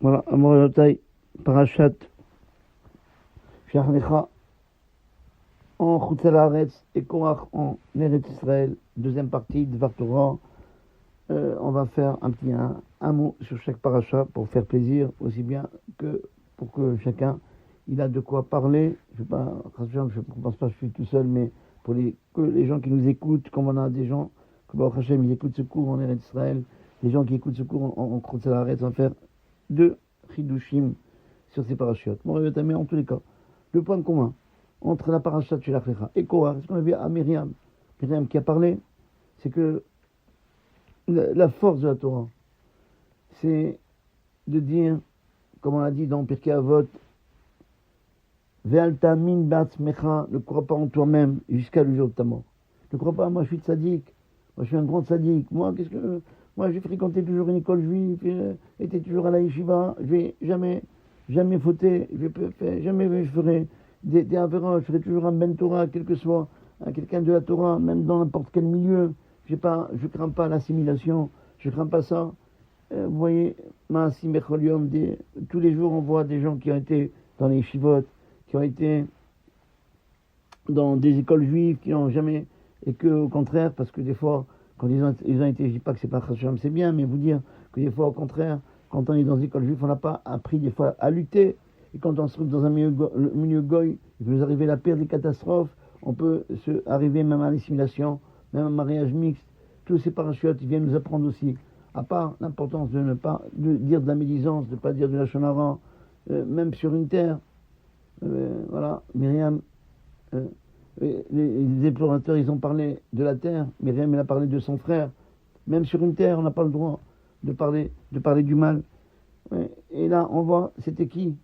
Voilà, Amorotai, Parashat, Shachnecha, en Chutz Haaretz et Korach en Eretz Israël, deuxième partie de Vartorah. On va faire un mot sur chaque parasha pour faire plaisir, aussi bien que pour que chacun il a de quoi parler. Je ne pense pas que je suis tout seul, mais pour que les gens qui nous écoutent, comme on a des gens, que Baruch Hashem, ils écoutent ce cours en Eretz Israël, les gens qui écoutent ce cours en Chutz Haaretz, on va faire deux chidushim sur ces parachutes. Bon, mais en tous les cas, le point commun entre la parashat Shelach Lecha et Korach, ce qu'on a vu à Myriam qui a parlé, c'est que la force de la Torah, c'est de dire, comme on l'a dit dans Pirkei Avot, Ve'alta min ba'atzmecha, ne crois pas en toi-même jusqu'à le jour de ta mort. Ne crois pas, moi je suis tzaddik, moi je suis un grand tzaddik, moi j'ai fréquenté toujours une école juive, été toujours à la yeshiva, je vais jamais fauter, jamais je ferai des avéras, je ferai toujours un ben Torah, quel que soit, quelqu'un de la Torah, même dans n'importe quel milieu. Je crains pas l'assimilation, je crains pas ça. Vous voyez, tous les jours on voit des gens qui ont été dans les yeshivot, qui ont été dans des écoles juives, qui n'ont jamais, et que au contraire, parce que des fois, quand ils ont été, je dis pas que c'est pas Chacham, c'est bien, mais vous dire que des fois au contraire, quand on est dans des écoles juives, on n'a pas appris des fois à lutter, et quand on se trouve dans un milieu goy, il peut nous arriver la pire des catastrophes, on peut arriver même à l'assimilation, même un mariage mixte. Tous ces parachutes, ils viennent nous apprendre aussi, à part l'importance de ne pas dire de la médisance, de ne pas dire de la shonara, même sur une terre. Voilà, Myriam, les explorateurs, ils ont parlé de la terre. Myriam, elle a parlé de son frère. Même sur une terre, on n'a pas le droit de parler du mal. Et là, on voit, c'était qui?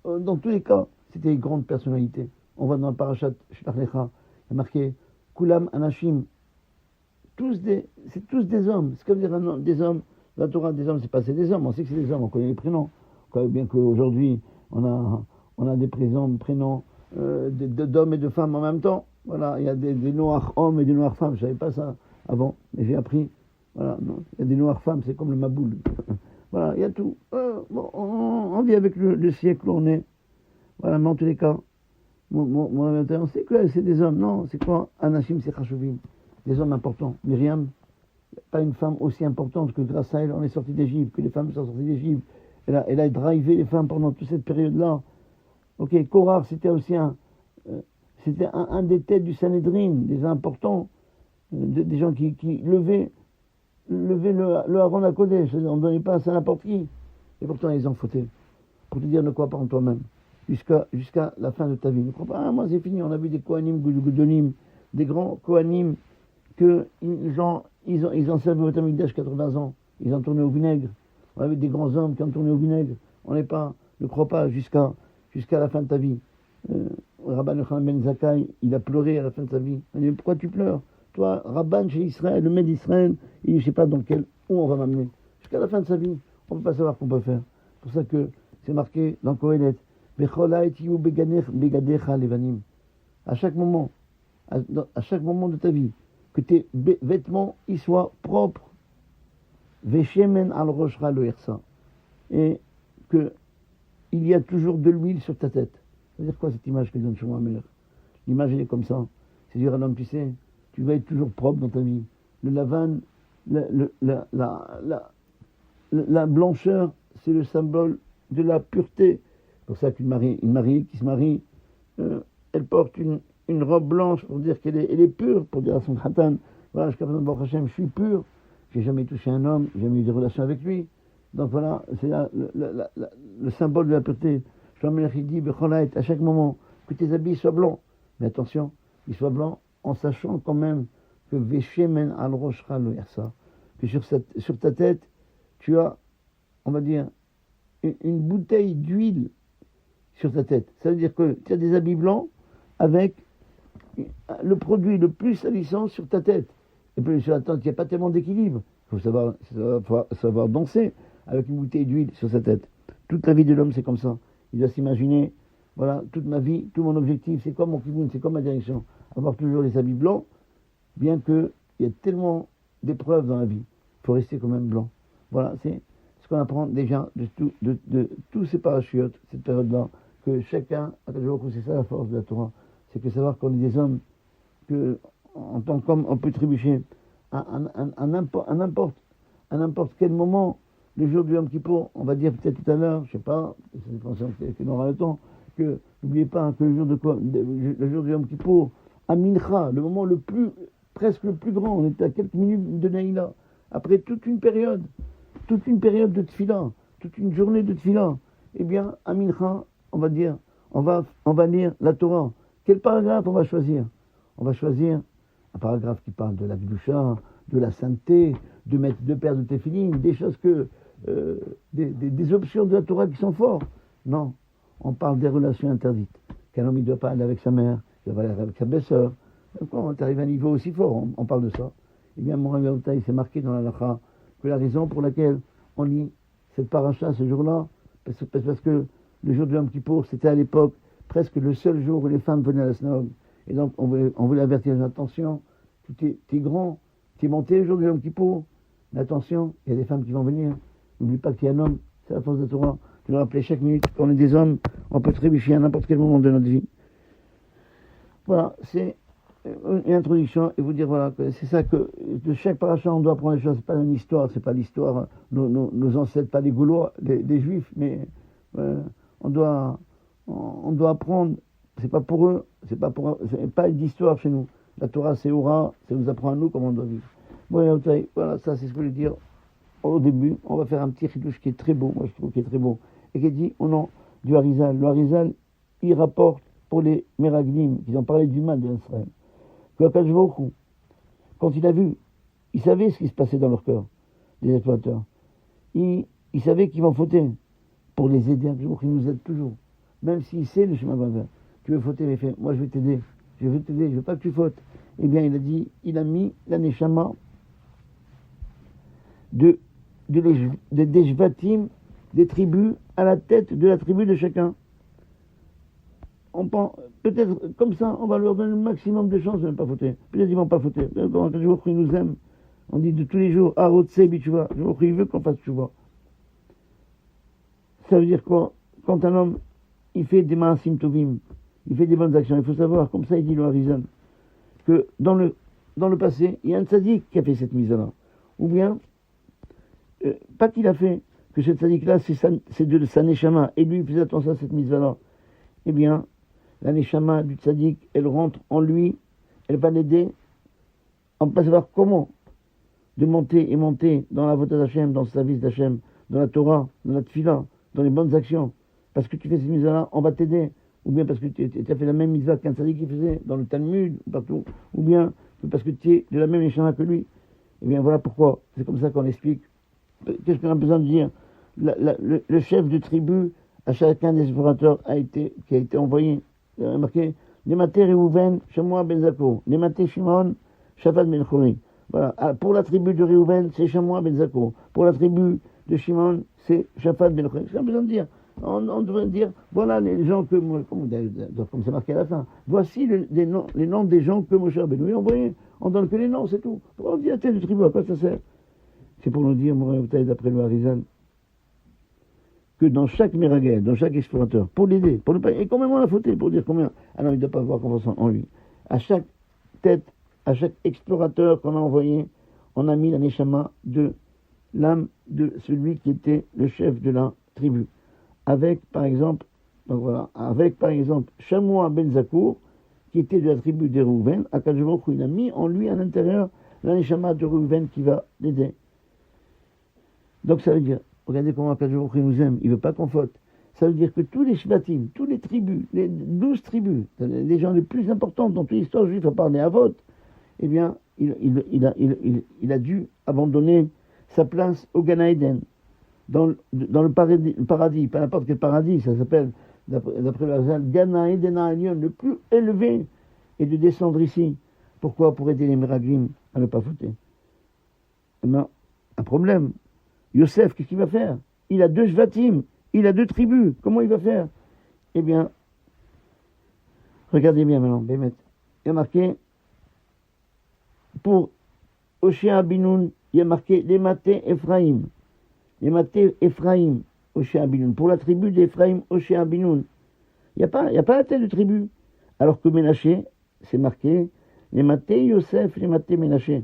Dans tous les cas, c'était une grande personnalité. On voit dans le parashat Shelach Lecha, il y a marqué Kulam Anashim. C'est tous des hommes. C'est comme dire des hommes. La Torah des hommes, c'est des hommes. On sait que c'est des hommes. On connaît les prénoms. On connaît bien qu'aujourd'hui, on a des prénoms d'hommes et de femmes en même temps. Voilà, il y a des noirs hommes et des noirs femmes. Je savais pas ça avant, mais j'ai appris. Voilà, non, il y a des noirs femmes, c'est comme le Maboul. Voilà, il y a tout. On vit avec le siècle où on est. Voilà, mais en tous les cas, on sait que c'est des hommes. Non, c'est quoi? Anashim, c'est Chashuvim. Des hommes importants. Myriam, pas une femme aussi importante que grâce à elle, on est sorti d'Égypte, que les femmes sont sorties d'Égypte. Elle a drivé les femmes pendant toute cette période-là. Ok, Korach, c'était aussi un des têtes du Sanhedrin, des importants, des gens qui levaient le Aaron à Kodesh. On ne donnait pas ça à n'importe qui. Et pourtant, ils ont fauté. Pour te dire, ne crois pas en toi-même. Jusqu'à la fin de ta vie. Ne crois pas, moi c'est fini. On a vu des Kohanim, Goudonim, des grands Kohanim, que ils ont servi au Tamikdash 80 ans. Ils ont tourné au vinaigre. On a vu des grands hommes qui ont tourné au vinaigre. Ne crois pas jusqu'à la fin de ta vie. Rabban Yochanan ben Zakkai, il a pleuré à la fin de sa vie. Il dit, pourquoi tu pleures? Toi, Rabban chez Israël, le maître d'Israël, il dit, je sais pas où on va m'amener. Jusqu'à la fin de sa vie, on ne peut pas savoir ce qu'on peut faire. C'est pour ça que c'est marqué dans Kohelet, à chaque moment de ta vie, que tes vêtements ils soient propres, Veshemen al roshra lo irsa, et que il y a toujours de l'huile sur ta tête. Ça veut dire quoi cette image que donne Shlomo HaMelech? L'image elle est comme ça. C'est dire à l'homme, tu sais, tu vas être toujours propre dans ta vie. Le lavan, la blancheur, c'est le symbole de la pureté. C'est pour ça qu'une mariée qui se marie, elle porte une robe blanche pour dire qu'elle est pure, pour dire à son khatan, voilà, jusqu'à présent, Baruch Hashem, je suis pur, j'ai jamais touché un homme, j'ai jamais eu des relations avec lui. Donc voilà, c'est le symbole de la pureté. Shlomo HaMelech dit, à chaque moment, que tes habits soient blancs. Mais attention, ils soient blancs en sachant quand même que Veshemen al roshcha lo yarsa, que sur ta tête, tu as, on va dire, une bouteille d'huile sur ta tête. Ça veut dire que tu as des habits blancs avec le produit le plus salissant sur ta tête. Et puis sur la tête, il n'y a pas tellement d'équilibre. Il faut savoir danser avec une bouteille d'huile sur sa tête. Toute la vie de l'homme, c'est comme ça. Il doit s'imaginer, voilà, toute ma vie, tout mon objectif, c'est quoi mon kiboun, c'est quoi ma direction. Avoir toujours les habits blancs, bien qu'il y a tellement d'épreuves dans la vie. Il faut rester quand même blanc. Voilà, c'est ce qu'on apprend déjà de tous ces parachutes, cette période-là, que chacun, c'est ça la force de la Torah, c'est que savoir qu'on est des hommes, que en tant qu'homme, on peut trébucher à n'importe quel moment. Le jour du Yom Kippour, on va dire peut-être tout à l'heure, je sais pas, ça dépend qu'on aura le temps, que n'oubliez pas que le jour du Yom Kippour, à Mincha, le moment presque le plus grand, on est à quelques minutes de Naïla, après toute une période de tfila, toute une journée de tfila, eh bien, à Mincha, on va dire, on va lire la Torah. Quel paragraphe on va choisir? On va choisir un paragraphe qui parle de la Gdusha, de la sainteté, de mettre deux paires de téphilines, des choses des options de la Torah qui sont fortes. Non, on parle des relations interdites. Qu'un homme ne doit pas aller avec sa mère, il doit aller avec sa belle-sœur. Quand tu arrives à un niveau aussi fort, on parle de ça. Eh bien, mon Rabbi Otaï, c'est marqué dans la Lacha que la raison pour laquelle on lit cette paracha ce jour-là, parce que le jour de Yom Kippour, c'était à l'époque presque le seul jour où les femmes venaient à la synagogue. Et donc, on voulait avertir les gens, attention, t'es grand, t'es monté le jour de Yom Kippour, mais attention, il y a des femmes qui vont venir. N'oublie pas qu'il y a un homme, c'est la force de la Torah. Tu dois rappeler chaque minute qu'on est des hommes, on peut trébucher à n'importe quel moment de notre vie. Voilà, c'est une introduction et vous dire voilà que c'est ça que de chaque paracha on doit apprendre les choses. C'est pas une histoire, c'est pas l'histoire nos ancêtres, pas les Gaulois, des Juifs, mais on doit apprendre. C'est pas pour eux, c'est pas d'histoire chez nous. La Torah c'est Oura, ça nous apprend à nous comment on doit vivre. Bon, voilà, ça c'est ce que je voulais dire au début. On va faire un petit chidouche qui est très beau, moi je trouve qu'il est très beau, et qui dit au nom du Harizal. Le Harizal, il rapporte pour les Meraglim, qui ont parlé du mal d'Israël, que Akadosh Baruch Hu, quand il a vu, il savait ce qui se passait dans leur cœur, des exploiteurs. Il savait qu'ils vont fauter pour les aider. Akadosh Baruch Hu, il nous aide toujours. Même s'il sait le chemin qu'on va faire. Tu veux fauter, mais fait, moi je vais t'aider. Je veux pas que tu fautes. Eh bien, il a mis la Neshama des Shvatim, des tribus, à la tête de la tribu de chacun. Peut-être comme ça, on va leur donner le maximum de chances de ne pas fauter. Peut-être ils ne vont pas fauter. Quand le jour qu'il nous aime, on dit de tous les jours, Arotse Bichouva, le jour qu'il veut qu'on fasse Tchouva. Ça veut dire quoi? Quand un homme, il fait des Maasim Tovim, il fait des bonnes actions, il faut savoir, comme ça il dit le Harizal, que dans le passé, il y a un tzaddik qui a fait cette mise-là. Ou bien, pas qu'il a fait, que ce tzaddik-là, c'est de sa neshama, et lui il faisait attention à cette mise-là. Eh bien, la neshama du tzaddik, elle rentre en lui, elle va l'aider, on ne peut pas savoir comment, de monter et monter dans la voûte d'Hachem, dans le service d'Hachem, dans la Torah, dans la tfila, dans les bonnes actions. Parce que tu fais cette mise-là, on va t'aider. Ou bien parce que tu as fait la même mise qu'un tzaddik qui faisait, dans le Talmud, partout. Ou bien parce que tu es de la même neshama que lui. Eh bien, voilà pourquoi. C'est comme ça qu'on explique. Qu'est-ce qu'on a besoin de dire? Le chef de tribu, à chacun des explorateurs qui a été envoyé. Il a marqué Nematé Réhouven, Shamoua Ben Zako. Nematé Shimon, Shafat Ben Chori. Voilà. Pour la tribu de Réhouven, c'est Shamoua Ben Zako. Pour la tribu de Shimon, c'est Shafat Ben Chori. C'est ce qu'on a besoin de dire. On devrait dire voilà les gens comme c'est marqué à la fin. Voici les noms des gens que Moshe Rabbeinu a envoyés. On donne que les noms, c'est tout. Pourquoi on dit à telle tribu, à quoi ça sert? C'est pour nous dire, d'après le Harizal, que dans chaque Meragel, dans chaque explorateur, pour l'aider, pour ne pas, et quand même on l'a fauté, pour dire combien, alors il ne doit pas avoir confiance en lui. À chaque tête, à chaque explorateur qu'on a envoyé, on a mis la neshama de l'âme de celui qui était le chef de la tribu. Avec, par exemple, Shamoua Ben Zakour, qui était de la tribu de Réhouven, Akadosh Baruch Hu, il a mis en lui à l'intérieur la neshama de Réhouven qui va l'aider. Donc ça veut dire, regardez comment Akadosh Baruch Hu nous aime, il ne veut pas qu'on faute. Ça veut dire que tous les Shvatim, toutes les tribus, les 12 tribus, les gens les plus importants dans toute l'histoire juive, à part les Havot, eh bien, il a dû abandonner sa place au Gan Eden, dans le paradis, pas n'importe quel paradis, ça s'appelle, d'après le Harizal, Gan Eden Ha'alyon, le plus élevé, et de descendre ici. Pourquoi? Pour aider les Meraglim à ne pas fauter. Eh bien, un problème. Yosef, qu'est-ce qu'il va faire? Il a 2 Shvatim, il a 2 tribus. Comment il va faire? Eh bien, regardez bien maintenant, Bémet. Il y a marqué, pour Oshia Binoun, il y a marqué les Maté Ephraim. les matés Ephraim, Oshé Abinoun. Pour la tribu d'Ephraim, Oshé Abinoun. Il n'y a pas la tête de tribu. Alors que Ménaché, c'est marqué, les matés Yosef, les matés Ménaché.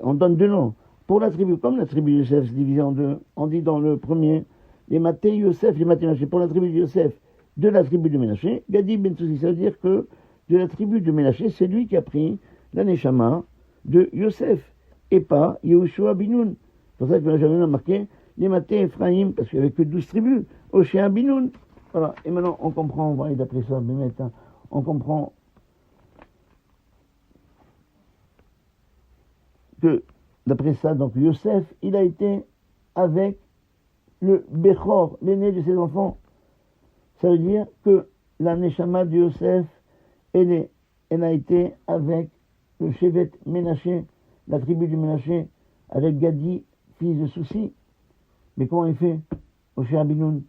On donne deux noms. Pour la tribu, comme la tribu de Yosef se divise en deux, on dit dans le premier, les matés Yosef, les matés Ménaché. Pour la tribu de Yosef, de la tribu de Ménaché, Gadi Ben Soussi, ça veut dire que de la tribu de Ménaché, c'est lui qui a pris la Neshama de Yosef, et pas Yehoshua Binoun. C'est pour ça que Benjamin a marqué les matés Ephraim, parce qu'il n'y avait que 12 tribus, Oshé Binoun. Voilà, et maintenant on comprend, on va aller d'après ça, mais maintenant, on comprend que, d'après ça, donc Yosef, il a été avec le Bechor, l'aîné de ses enfants. Ça veut dire que la Neshama de Yosef, elle a été avec le Shevet Ménaché, la tribu du Ménaché, avec Gadi, fils de Soussi. Mais comment il fait, Oshé Abinoun?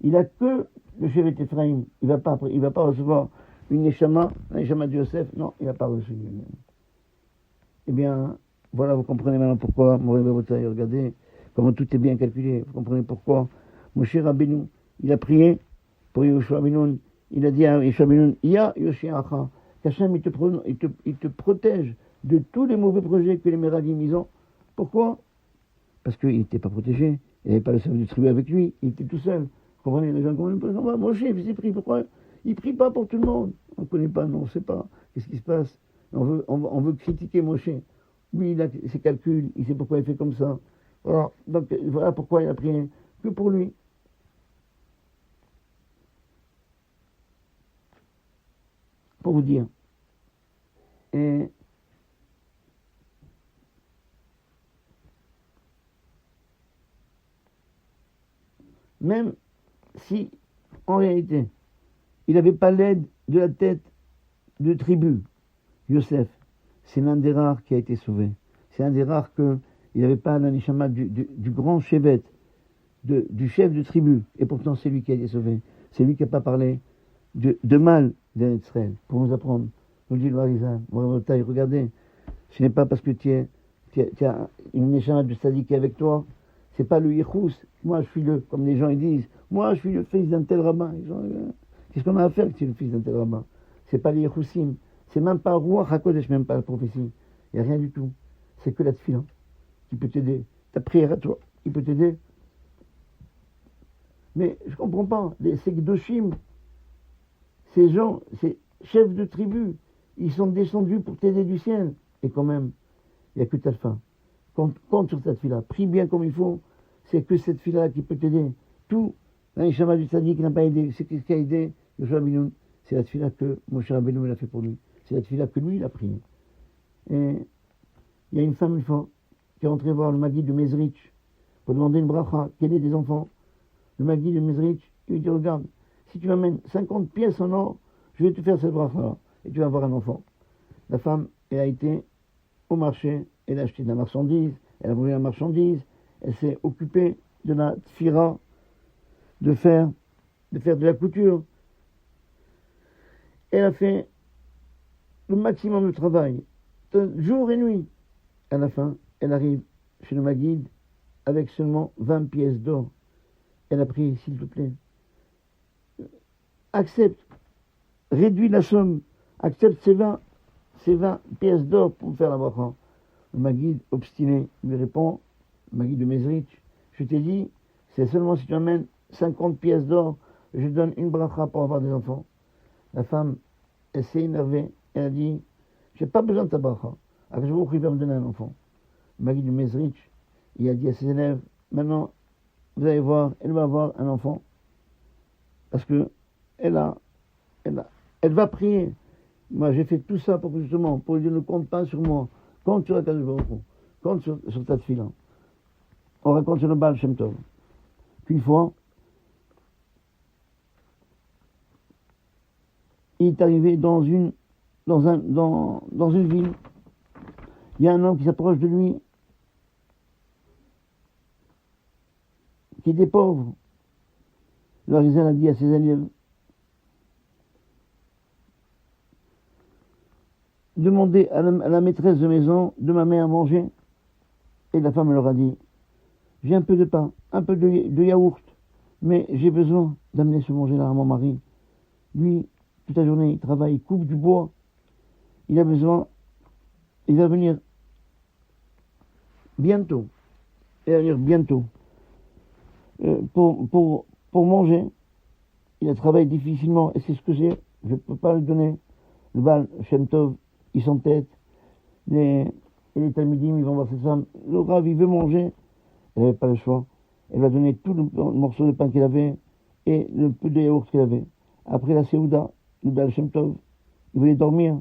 Il a que le Shevet Ephraim. Il va pas recevoir une Neshama, la Neshama de Yosef. Non, il va pas recevoir. Eh bien, voilà, vous comprenez maintenant pourquoi, Moré Bavotaï, regardez comment tout est bien calculé. Vous comprenez pourquoi Moshe Rabbeinu, il a prié pour Yehoshua Binoun. Il a dit à Yehoshua Binoun, Ya Yoshiacha, qu'Hachem, il te protège de tous les mauvais projets que les Méradim ils ont. Pourquoi? Parce qu'il n'était pas protégé. Il n'avait pas le chef de tribu avec lui. Il était tout seul. Vous comprenez? Les gens comprennent pas. Moshe, il s'est pris. Pourquoi? Il ne prie pas pour tout le monde. On ne connaît pas, non, on ne sait pas. Qu'est-ce qui se passe? On veut critiquer Moshe. Lui, il a ses calculs. Il sait pourquoi il fait comme ça. Voilà. Donc, voilà pourquoi il a prié que pour lui. Pour vous dire. Et même si, en réalité, il n'avait pas l'aide de la tête de tribu, Yosef, c'est l'un des rares qui a été sauvé. C'est un des rares qu'il n'avait pas l'anishama du grand chevet, du chef de tribu. Et pourtant, c'est lui qui a été sauvé. C'est lui qui n'a pas parlé de mal d'Israël pour nous apprendre. Nous dit le Harizal, regardez, ce n'est pas parce que tu as une neshama de sadique avec toi, c'est pas le yichous. Moi, je suis comme les gens ils disent, moi, je suis le fils d'un tel rabbin. Qu'est-ce qu'on a à faire que tu es le fils d'un tel rabbin? C'est pas les yichousim. C'est même pas Ruach HaKodesh, même pas la prophétie. Il n'y a rien du tout. C'est que la tefila qui peut t'aider. Ta prière à toi, qui peut t'aider. Mais je comprends pas. Ces Gdoshim, ces gens, ces chefs de tribu, ils sont descendus pour t'aider du ciel. Et quand même, il n'y a que ta fin. Compte sur cette fila. Prie bien comme il faut. C'est que cette fila qui peut t'aider. Tout, l'Aïshama du Sadiq qui n'a pas aidé. C'est ce qui a aidé Yoshua Binoun. C'est la tefila que Moshe Rabbeinu a fait pour lui. C'est la tefila que lui, il a prié. Et il y a une femme, une fois, qui est rentrée voir le Magui de Mezrich pour demander une bracha, qu'elle ait des enfants. Le Magui de Mezrich, il lui dit, regarde, si tu m'amènes 50 pièces en or, je vais te faire cette bracha et tu vas avoir un enfant. La femme, elle a été au marché, elle a acheté de la marchandise, elle a vendu la marchandise, elle s'est occupée de la tfira, de faire de la couture. Elle a fait le maximum de travail, jour et nuit. À la fin, elle arrive chez le Maguide avec seulement 20 pièces d'or. Elle a pris, s'il te plaît, accepte, réduis la somme, accepte ces 20 pièces d'or pour faire la bracha. Le Maguide, obstiné, lui répond, le Maguide de Mezrich, je t'ai dit, c'est seulement si tu amènes 50 pièces d'or, je donne une bracha pour avoir des enfants. La femme, elle s'est énervée, elle a dit, j'ai pas besoin de ta bracha. Alors je vous prie, il va me donner un enfant. Le Maguide de Mezrich, il a dit à ses élèves, maintenant, vous allez voir, elle va avoir un enfant. Parce que elle va prier. Moi, j'ai fait tout ça pour que justement, pour lui dire, ne compte pas sur moi. Compte sur la Kadosh Baruch Hu. Compte sur ta tefila. On raconte sur le Baal Shem Tov. Qu'une fois, il est arrivé dans une ville. Il y a un homme qui s'approche de lui, qui était pauvre. Le Harizal a dit à ses élèves, demandez à la maîtresse de maison de m'amener à manger. Et la femme leur a dit, j'ai un peu de pain, un peu de yaourt, mais j'ai besoin d'amener ce manger-là à mon mari. Lui, toute la journée, il travaille, il coupe du bois, il a besoin, il va venir bientôt, il va venir bientôt. Pour manger, il a travaillé difficilement, et c'est ce que j'ai, je ne peux pas lui donner. Le Baal Shem Tov, il s'entête, et les Talmidim, ils vont voir cette femme, le Rav, il veut manger, elle n'avait pas le choix, elle va donner tout le morceau de pain qu'il avait, et le peu de yaourt qu'il avait. Après la Séouda, le Baal Shem Tov, il voulait dormir.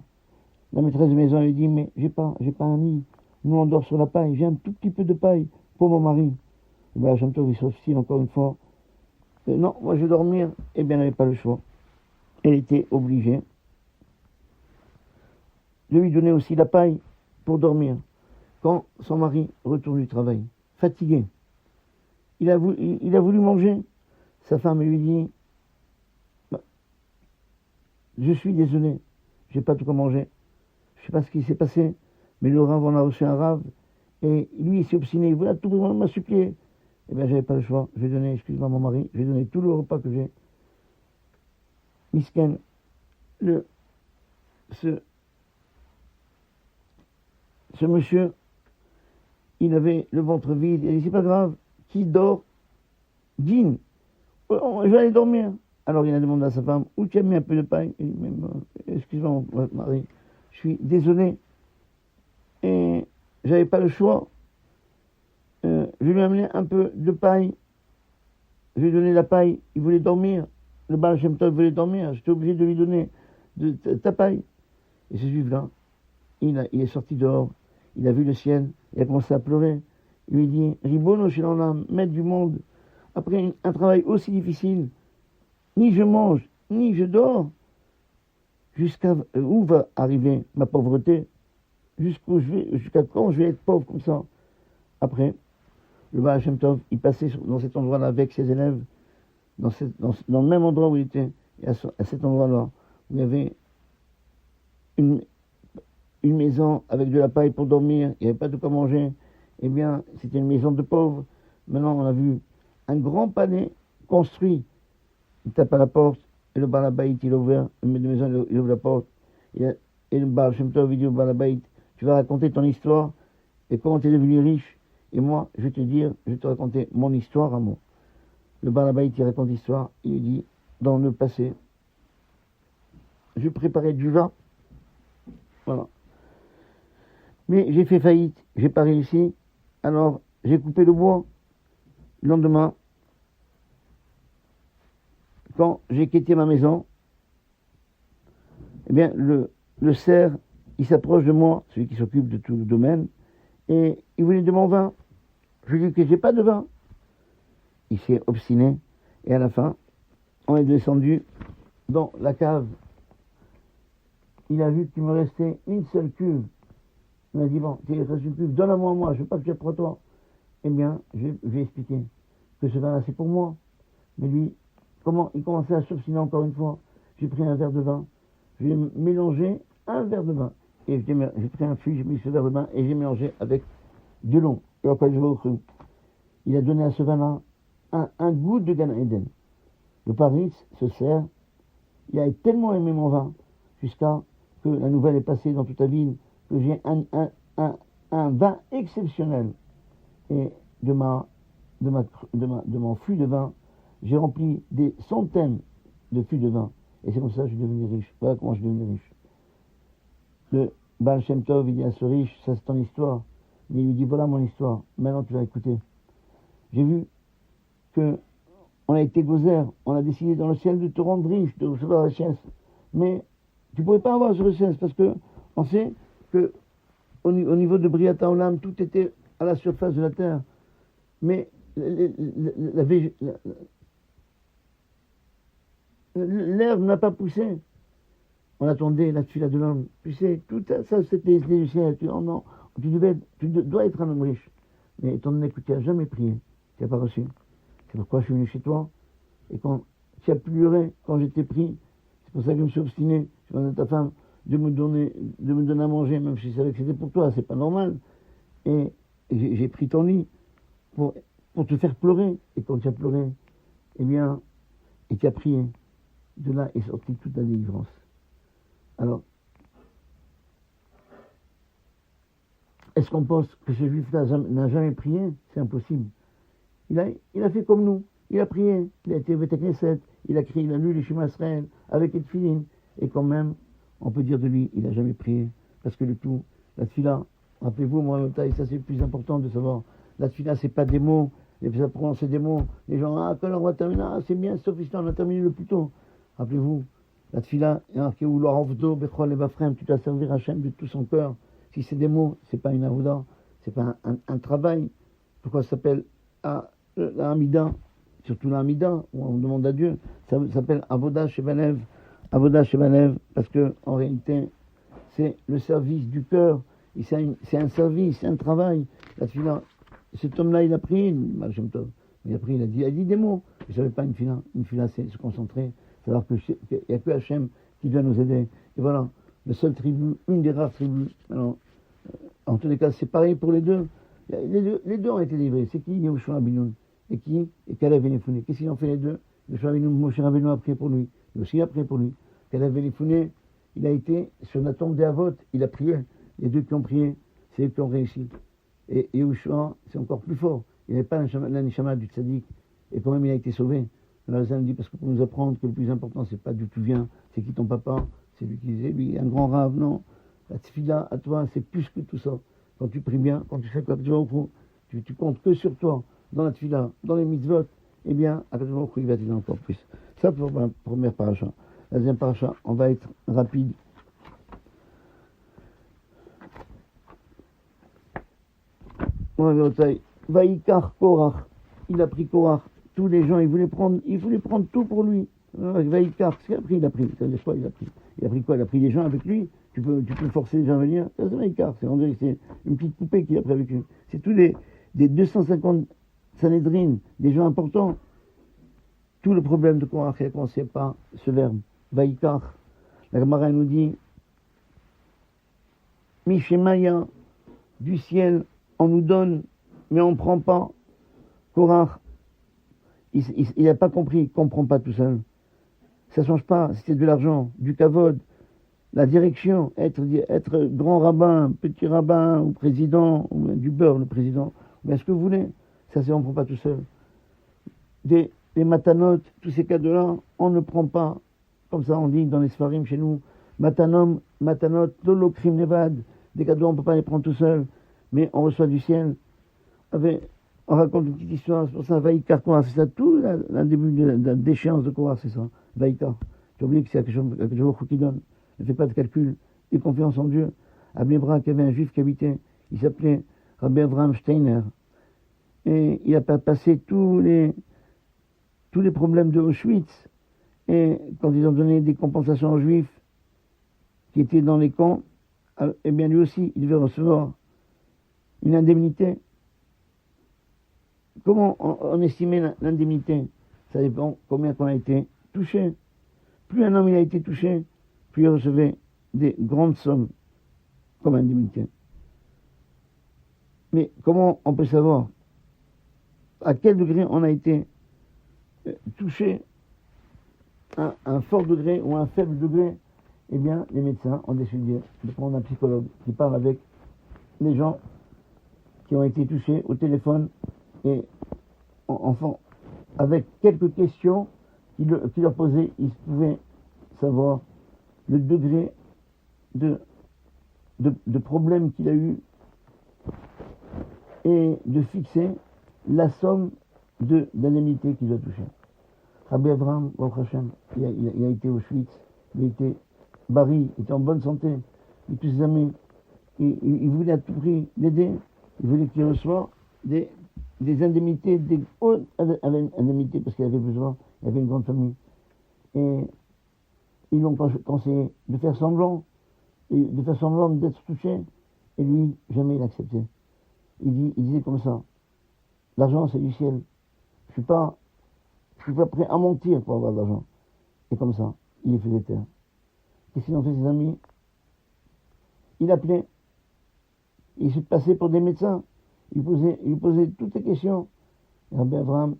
La maîtresse de maison lui dit, mais j'ai pas un lit, nous on dort sur la paille, j'ai un tout petit peu de paille pour mon mari. Le Baal Shem Tov, il s'obstine encore une fois. Non, moi je vais dormir. Eh bien, elle n'avait pas le choix. Elle était obligée de lui donner aussi la paille pour dormir. Quand son mari retourne du travail, fatigué, il a voulu manger. Sa femme lui dit, bah, je suis désolé, j'ai pas tout à manger. Je sais pas ce qui s'est passé, mais le Rav en a reçu un Rav, et lui il s'est obstiné, il voulait tout m'a supplié. Eh bien, j'avais pas le choix. Je vais donner, excuse-moi, mon mari, je vais donner tout le repas que j'ai. Misken, ce monsieur, il avait le ventre vide. Il a dit, c'est pas grave, qui dort, dîne. Je vais aller dormir. Alors, il a demandé à sa femme, où tu as mis un peu de paille? Il dit, excuse-moi, mon mari, je suis désolé. Et j'avais pas le choix. Je lui ai amené un peu de paille. Je lui ai donné la paille. Il voulait dormir. Le Baal Shem Tov voulait dormir. J'étais obligé de lui donner de ta paille. Et ce juif-là, il est sorti dehors. Il a vu le ciel. Il a commencé à pleurer. Il lui dit, Ribono Shel Olam, maître du monde, après un travail aussi difficile, ni je mange, ni je dors, jusqu'à où va arriver ma pauvreté? Jusqu'à quand je vais être pauvre comme ça? Après, le Baal Shem Tov, il passait dans cet endroit-là avec ses élèves, dans le même endroit où il était, et à cet endroit-là, où il y avait une maison avec de la paille pour dormir, il n'y avait pas de quoi manger, eh bien, c'était une maison de pauvres. Maintenant, on a vu un grand palais construit. Il tape à la porte, et le Baal Habayit, il ouvre, le maître de maison, il ouvre la porte, et le Baal Shem Tov, il dit au Baal Habayit, tu vas raconter ton histoire, et comment tu es devenu riche. Et moi, je vais te raconter mon histoire à moi. Le Baal Habayit, il raconte l'histoire, il dit, dans le passé, je préparais du vin, voilà. Mais j'ai fait faillite, j'ai pas réussi, alors j'ai coupé le bois. Le lendemain, quand j'ai quitté ma maison, eh bien, le cerf, il s'approche de moi, celui qui s'occupe de tout le domaine, et il voulait de mon vin. Je lui dis que j'ai pas de vin. Il s'est obstiné, et à la fin, on est descendu dans la cave. Il a vu qu'il me restait une seule cuve. Il m'a dit, bon, il reste une cuve, donne-la-moi à moi, je veux pas que tu aies pour toi. Eh bien, je lui ai expliqué que ce vin-là, c'est pour moi. Mais lui, il commençait à s'obstiner encore une fois. J'ai pris un verre de vin, j'ai mélangé un verre de vin. Et j'ai pris un fût, j'ai mis ce verre de vin et j'ai mélangé avec de l'eau. Et après, je vais au cru. Il a donné à ce vin-là un goût de Gan Eden. Le Paris se sert, il a tellement aimé mon vin, jusqu'à que la nouvelle est passée dans toute la ville, que j'ai un vin exceptionnel. Et de mon fût de vin, j'ai rempli des centaines de fûts de vin. Et c'est comme ça que je suis devenu riche. Voilà comment je suis devenu riche. Le Baal Shem Tov, il dit à ce riche, ça c'est ton histoire. Mais il lui dit, voilà mon histoire. Maintenant tu vas écouter. J'ai vu que on a été gozer, on a décidé dans le ciel de te rendre riche, de recevoir la richesse. Mais tu ne pourrais pas avoir cette richesse parce que on sait que au niveau de Briata Olam, tout était à la surface de la terre. Mais l'herbe n'a pas poussé. On attendait la tuile de l'homme. Tu sais, tout ça, c'était du ciel. Non, tu dois être un homme riche. Mais étant donné que tu n'as jamais prié, tu n'as pas reçu. C'est pourquoi je suis venu chez toi. Et quand tu as pleuré, quand j'étais pris, c'est pour ça que je me suis obstiné. Je demandé à ta femme de me donner à manger, même si je savais que c'était pour toi. C'est pas normal. Et j'ai pris ton lit pour pour te faire pleurer. Et quand tu as pleuré, eh bien, et tu as prié, de là est sortie toute la délivrance. Alors, est-ce qu'on pense que ce juif-là n'a jamais prié? C'est impossible. Il a fait comme nous. Il a prié. Il a été au Beth Knesset. Il a lu les Shema Israël avec Etfilin. Et quand même, on peut dire de lui, il n'a jamais prié. Parce que le tout, la tfila, rappelez-vous, moi, ça c'est le plus important de savoir. La tfila, c'est pas des mots. Et puis ça prononcer des mots. Les gens, quand on va terminer, c'est bien, sauf ici, on a terminé le plus tôt. Rappelez-vous, la tfila, il y a marqué où l'oravdo, bechol et bafrem, tu dois servir Hachem de tout son cœur. Si c'est des mots, c'est pas une avoda, c'est pas un travail. Pourquoi ça s'appelle la Hamida, surtout la Hamida, où on demande à Dieu, ça s'appelle Avoda Shebalev, parce que en réalité, c'est le service du cœur, et c'est un service, c'est un travail. La tfila, cet homme-là, il a pris, il a dit des mots. Je ne savais pas une fila, c'est se concentrer, savoir qu'il n'y a que Hachem qui doit nous aider. Et voilà, le seul tribu, une des rares tribus. Alors, en tous les cas, c'est pareil pour les deux. Les deux ont été livrés. C'est qui Yehoshua Abinoun et qui et Kalev Vénéfouné. Qu'est-ce qu'ils ont fait les deux? Yehoshua Abinoun, Moshe Rabbeinu a prié pour lui. Lui aussi a prié pour lui. Kalev Vénéfouné, il a été sur la tombe des Avot, il a prié. Les deux qui ont prié, c'est eux qui ont réussi. Et Yehoshua, c'est encore plus fort. Il n'avait pas l'anishama du tzaddik. Et quand même, il a été sauvé. Alors, ça nous dit, parce que pour nous apprendre que le plus important, c'est pas d'où tu viens, c'est qui ton papa, c'est lui qui disait, lui, un grand rave, non. La tfila, à toi, c'est plus que tout ça. Quand tu pries bien, quand tu fais quoi, tu comptes que sur toi, dans la tfila, dans les mitzvot, eh bien, il va t'aider encore plus. Ça pour la première paracha. La deuxième paracha, on va être rapide. Vaikar Korach, il a pris Korach. Tous les gens, il voulait prendre tout pour lui. Vaikar, ce qu'il a pris, il a pris. Ça veut dire quoi, il a pris? Il a pris quoi? Il a pris des gens avec lui. Tu peux forcer les gens à venir. Ça, c'est Vaikar. C'est une petite poupée qu'il a pris avec lui. C'est tous des 250 Sanhedrin, des gens importants. Tout le problème de Korach, c'est qu'on ne sait pas ce verbe. Vaikar. La Gemara nous dit Mishemaya, du ciel, on nous donne, mais on ne prend pas. Korach, il n'a pas compris, il ne comprend pas tout seul. Ça ne change pas, c'était de l'argent, du kavod, la direction, être grand rabbin, petit rabbin, ou président, ou du beurre, le président, bien ce que vous voulez, ça on ne prend pas tout seul. Des matanotes, tous ces cadeaux-là, on ne prend pas, comme ça on dit dans les sfarim chez nous, matanot, lolokrim nevad, des cadeaux on ne peut pas les prendre tout seul, mais on reçoit du ciel. On raconte une petite histoire, c'est pour ça, Vaikar Korach, c'est ça, tout le début de la déchéance de Korach, c'est ça, Vaikar. Tu as oublié que c'est quelque chose qui donne. Ne fais pas de calcul, aie confiance en Dieu. À Bnei-Brak, il y avait un juif qui habitait, il s'appelait Rabbi Avraham Steiner. Et il a passé tous les problèmes de Auschwitz. Et quand ils ont donné des compensations aux juifs qui étaient dans les camps, eh bien lui aussi, il devait recevoir une indemnité. Comment on estimait l'indemnité? Ça dépend combien on a été touché. Plus un homme il a été touché, plus il recevait des grandes sommes comme indemnité. Mais comment on peut savoir à quel degré on a été touché, à un fort degré ou un faible degré? Eh bien, les médecins ont décidé de prendre un psychologue qui parle avec les gens qui ont été touchés au téléphone et enfin, avec quelques questions qui leur posaient, ils pouvaient savoir le degré de problème qu'il a eu et de fixer la somme d'indemnité qu'il a touché. Rabbi Avraham, il a été au Auschwitz, il a été Barry, il était en bonne santé, et tous ses amis, il voulait à tout prix l'aider, il voulait qu'il reçoive des indemnités, des hautes indemnités, parce qu'il avait besoin, il avait une grande famille. Et ils l'ont conseillé de faire semblant d'être touché, et lui, jamais il acceptait. Il disait comme ça, l'argent c'est du ciel, je suis pas prêt à mentir pour avoir de l'argent. Et comme ça, il les faisait taire. Qu'est-ce qu'ils ont fait ses amis? Il appelait, il se passait pour des médecins, il posait toutes les questions, Et Rabbi Abraham,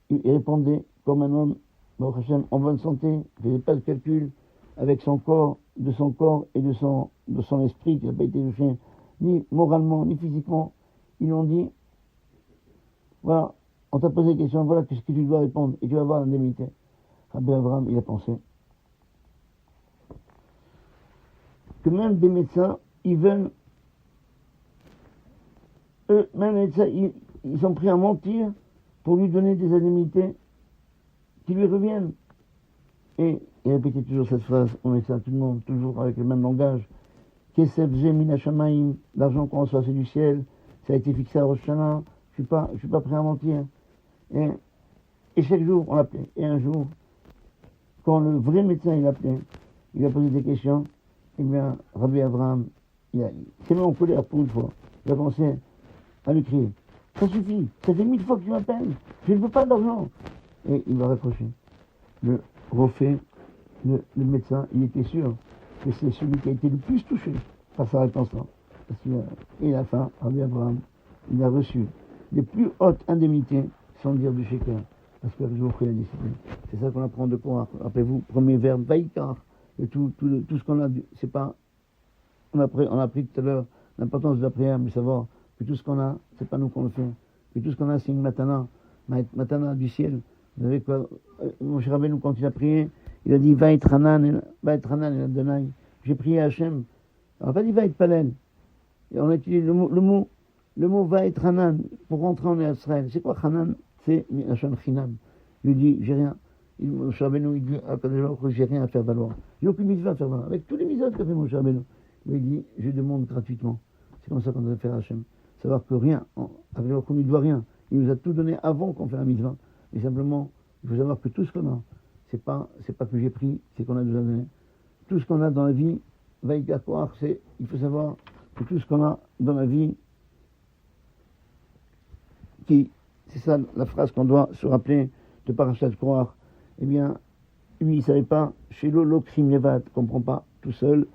il répondait comme un homme, Baruch Hashem, en bonne santé, il ne faisait pas de calcul avec son corps, de son corps et de son esprit, qui n'a pas été touché, ni moralement, ni physiquement. Ils lui ont dit, voilà, on t'a posé des questions, voilà ce que tu dois répondre, et tu vas avoir l'indemnité. Rabbi Abraham, il a pensé que même des médecins, ils veulent, eux, même les médecins, ils sont prêts à mentir pour lui donner des indemnités qui lui reviennent. Et il répétait toujours cette phrase, on met ça à tout le monde, toujours avec le même langage. Kesef Mina Shamaim, l'argent qu'on reçoit c'est du ciel, ça a été fixé à Rosh Hashanah, je suis pas prêt à mentir. Et chaque jour, on l'appelait. Et un jour, quand le vrai médecin il appelait, il a posé des questions, eh bien, Rabbi Abraham, il s'est mis en colère pour une fois. Il a commencé à lui crier, ça suffit, ça fait 1000 fois que tu m'appelles, je ne veux pas d'argent. Et il va raccrocher. Le refait, le médecin, il était sûr que c'est celui qui a été le plus touché par sa réponse-là. Et à la fin, Rabbi Abraham, il a reçu les plus hautes indemnités, sans dire du sheker, parce que je vous ferai la discipline. C'est ça qu'on apprend de quoi. Rappelez-vous, premier verbe, vaikar, et tout ce qu'on a, c'est pas, on a appris tout à l'heure l'importance de la prière, mais savoir que tout ce qu'on a, c'est pas nous qu'on le fait, que tout ce qu'on a, c'est une matana du ciel. Vous savez quoi, mon cher Rabbeinu, quand il a prié, il a dit, va être Hanan et Adonai. J'ai prié à Hachem. On n'a pas dit va être Palel. Et on a utilisé le mot va être Hanan pour rentrer en Israël. C'est quoi Hanan? C'est Hachem Chinam. Il lui dit, j'ai rien. Mon cher Rabbeinu, il dit, j'ai rien à faire valoir. J'ai aucune mitzvah à faire valoir. Avec tous les mitzvahs qu'a fait mon cher Rabbeinu. Il dit, je demande gratuitement. C'est comme ça qu'on doit faire à Hachem. Savoir que rien, avec le ne doit rien. Il nous a tout donné avant qu'on fait la mitzvah. Mais simplement, il faut savoir que tout ce qu'on a, c'est pas que j'ai pris, c'est qu'on a déjà donné. Tout ce qu'on a dans la vie, Vaïka Koach, il faut savoir que tout ce qu'on a dans la vie, c'est ça la phrase qu'on doit se rappeler de Parashat Koach, eh bien, lui, il ne savait pas, chez l'Olokrim Levat, ne comprend pas tout seul.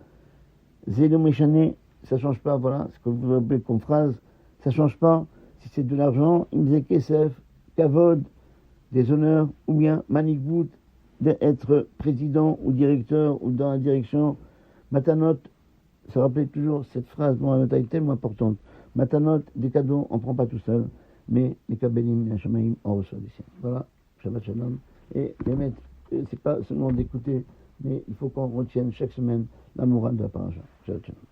Zélo Méchané, ça ne change pas, voilà, ce que vous appelez comme phrase, ça ne change pas. Si c'est de l'argent, il me disait Kesef, Kavod, des honneurs, ou bien Manigbout, d'être président ou directeur ou dans la direction. Matanot, ça rappelait toujours cette phrase, bon, elle est tellement importante. Matanot, des cadeaux, on ne prend pas tout seul, mais les Kabelim, les Shamaïm, on reçoit des siens. Voilà, Shabbat Shalom. Et les maîtres, c'est pas seulement d'écouter, mais il faut qu'on retienne chaque semaine la morale de la paracha. Shabbat Shalom.